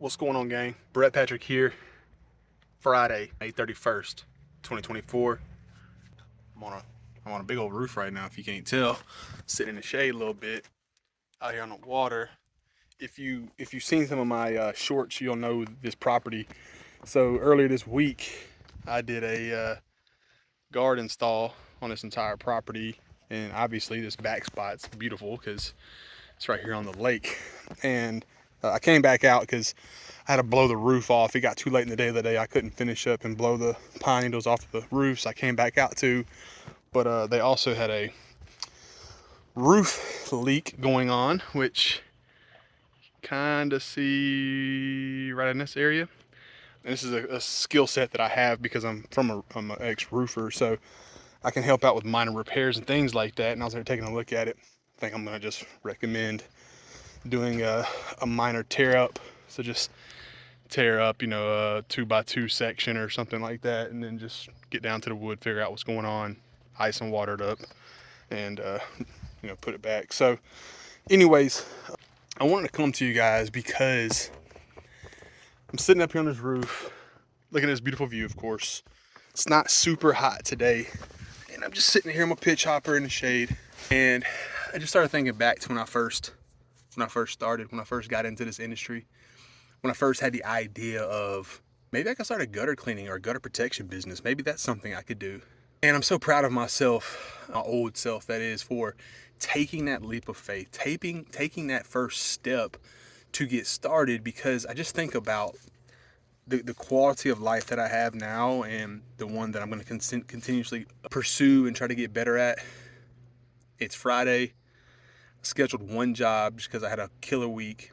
What's going on, gang? Brett Patrick here. Friday, May 31st, 2024. I'm on a big old roof right now, if you can't tell. Sitting in the shade a little bit out here on the water. If you've seen some of my shorts, you'll know this property. So earlier this week, I did a garden install on this entire property, and obviously this back spot's beautiful because it's right here on the lake. And I came back out because I had to blow the roof off. It got too late in the day I couldn't finish up and blow the pine needles off the roof, so I came back out too. But they also had a roof leak going on, which kind of see right in this area. And this is a skill set that I have because I'm an ex-roofer, so I can help out with minor repairs and things like that. And I was there taking a look at it. I think I'm gonna just recommend doing a minor tear up. So just tear up, a 2x2 section or something like that, and then just get down to the wood, figure out what's going on, ice and water it up, and put it back. So anyways, I wanted to come to you guys because I'm sitting up here on this roof looking at this beautiful view. Of course, it's not super hot today, and I'm just sitting here on my pitch hopper in the shade, and I just started thinking back to when I first got into this industry, when I first had the idea of maybe I could start a gutter cleaning or a gutter protection business. Maybe that's something I could do. And I'm so proud of myself, my old self that is, for taking that leap of faith, taking that first step to get started, because I just think about the quality of life that I have now and the one that I'm going to continuously pursue and try to get better at. It's Friday. I scheduled one job just because I had a killer week.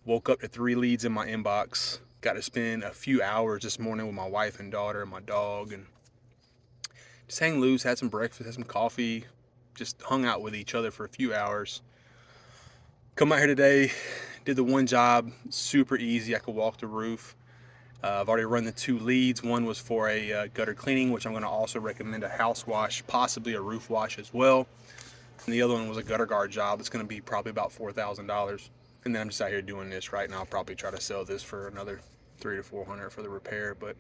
Woke up to 3 leads in my inbox. Got to spend a few hours this morning with my wife and daughter and my dog, and just hang loose, had some breakfast, had some coffee, just hung out with each other for a few hours. Come out here today, did the one job, super easy. I could walk the roof. I've already run the 2 leads. One was for a gutter cleaning, which I'm going to also recommend a house wash, possibly a roof wash as well. And the other one was a gutter guard job. It's going to be probably about $4,000. And then I'm just out here doing this right now. I'll probably try to sell this for another $300 to $400 for the repair. But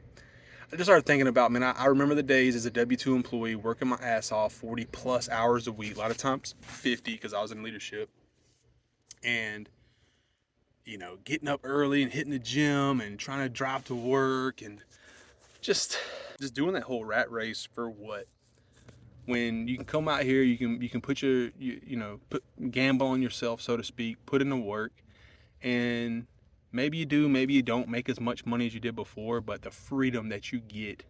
I just started thinking about, man, I remember the days as a W-2 employee, working my ass off, 40 plus hours a week, a lot of times 50 because I was in leadership. And, getting up early and hitting the gym and trying to drive to work and just doing that whole rat race for what? When you can come out here, you can put gamble on yourself, so to speak, put in the work, and maybe you do, maybe you don't make as much money as you did before, but the freedom that you get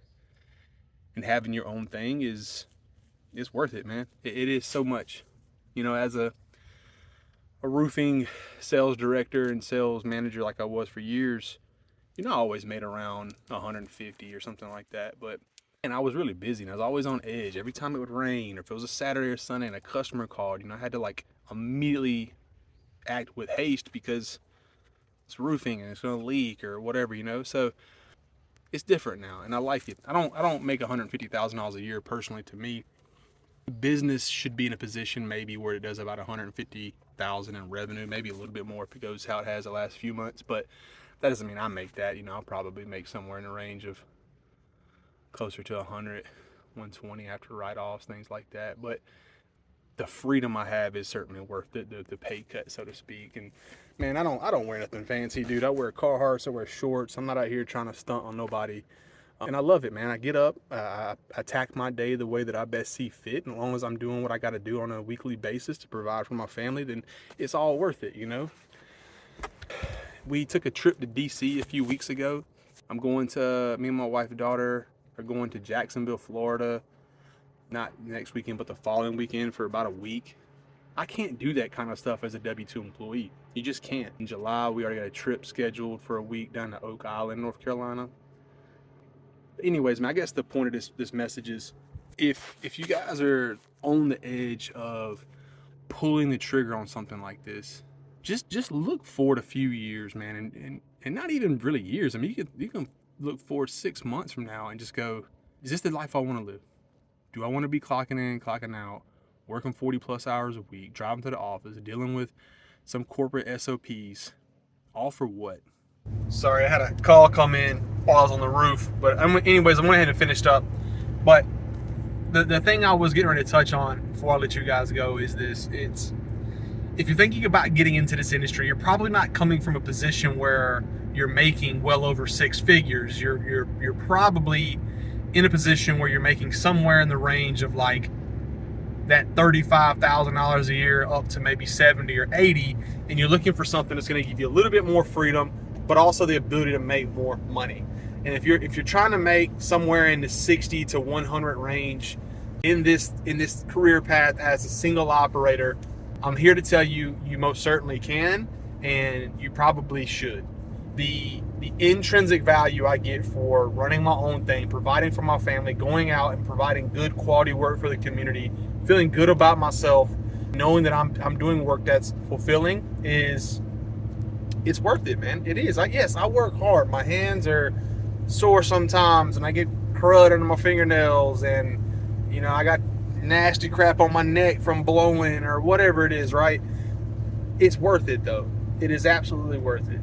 and having your own thing is worth it, man. It is so much. As a roofing sales director and sales manager like I was for years, I always made around 150 or something like that, and I was really busy and I was always on edge. Every time it would rain or if it was a Saturday or Sunday and a customer called, I had to immediately act with haste because it's roofing and it's going to leak or whatever, So it's different now and I like it. I don't make $150,000 a year personally. To me, business should be in a position maybe where it does about $150,000 in revenue, maybe a little bit more if it goes how it has the last few months, but that doesn't mean I make that. I'll probably make somewhere in the range of closer to 100, 120 after write-offs, things like that. But the freedom I have is certainly worth the pay cut, so to speak. And man, I don't wear nothing fancy, dude. I wear Carhartts, I wear shorts. I'm not out here trying to stunt on nobody. And I love it, man. I get up, I attack my day the way that I best see fit. And as long as I'm doing what I got to do on a weekly basis to provide for my family, then it's all worth it, We took a trip to DC a few weeks ago. Me and my wife and daughter are going to Jacksonville, Florida, not next weekend, but the following weekend for about a week. I can't do that kind of stuff as a W-2 employee. You just can't. In July, we already got a trip scheduled for a week down to Oak Island, North Carolina. But anyways, man, I guess the point of this message is if you guys are on the edge of pulling the trigger on something like this, just look forward a few years, man, and not even really years. I mean, you can look forward 6 months from now and just go, is this the life I want to live? Do I want to be clocking in, clocking out, working 40 plus hours a week, driving to the office, dealing with some corporate SOPs, all for what? Sorry, I had a call come in while I was on the roof. But anyways, I went ahead and finished up. But the thing I was getting ready to touch on before I let you guys go is this. It's, if you're thinking about getting into this industry, you're probably not coming from a position where you're making well over 6 figures. You're probably in a position where you're making somewhere in the range of like that $35,000 a year up to maybe 70 or 80, and you're looking for something that's going to give you a little bit more freedom, but also the ability to make more money. And if you're trying to make somewhere in the 60 to 100 range in this career path as a single operator, I'm here to tell you, you most certainly can, and you probably should. The intrinsic value I get for running my own thing, providing for my family, going out and providing good quality work for the community, feeling good about myself, knowing that I'm doing work that's fulfilling, it's worth it, man. It is. Yes, I work hard. My hands are sore sometimes, and I get crud under my fingernails, and I got nasty crap on my neck from blowing or whatever it is, right? It's worth it, though. It is absolutely worth it.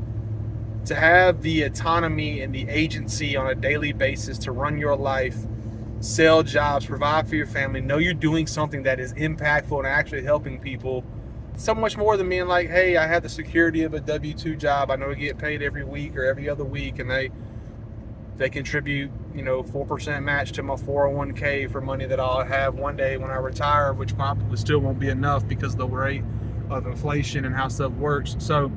To have the autonomy and the agency on a daily basis to run your life, sell jobs, provide for your family, know you're doing something that is impactful and actually helping people. So much more than being like, hey, I have the security of a W-2 job. I know I get paid every week or every other week, and they contribute, 4% match to my 401k for money that I'll have one day when I retire, which probably still won't be enough because of the rate of inflation and how stuff works. So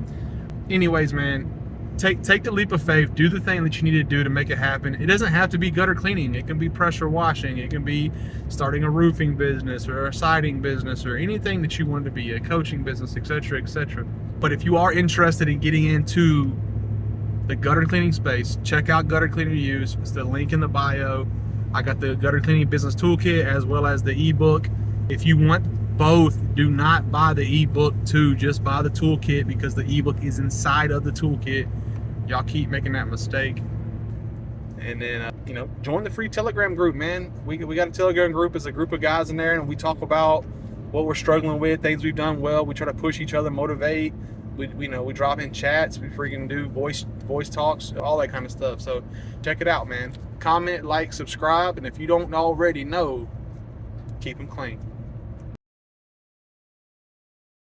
anyways, man, take the leap of faith, do the thing that you need to do to make it happen. It doesn't have to be gutter cleaning. It can be pressure washing. It can be starting a roofing business or a siding business or anything that you want to be, a coaching business, etc., etc. But if you are interested in getting into the gutter cleaning space, check out Gutter Cleaner Use. It's the link in the bio. I got the gutter cleaning business toolkit as well as the ebook. If you want both, do not buy the ebook too, just buy the toolkit, because the ebook is inside of the toolkit. Y'all keep making that mistake. And then join the free Telegram group, man. We got a Telegram group. It's a group of guys in there, and we talk about what we're struggling with, things we've done well. We try to push each other, motivate. We drop in chats. We freaking do voice talks, all that kind of stuff. So check it out, man. Comment, like, subscribe, and if you don't already know, keep them clean.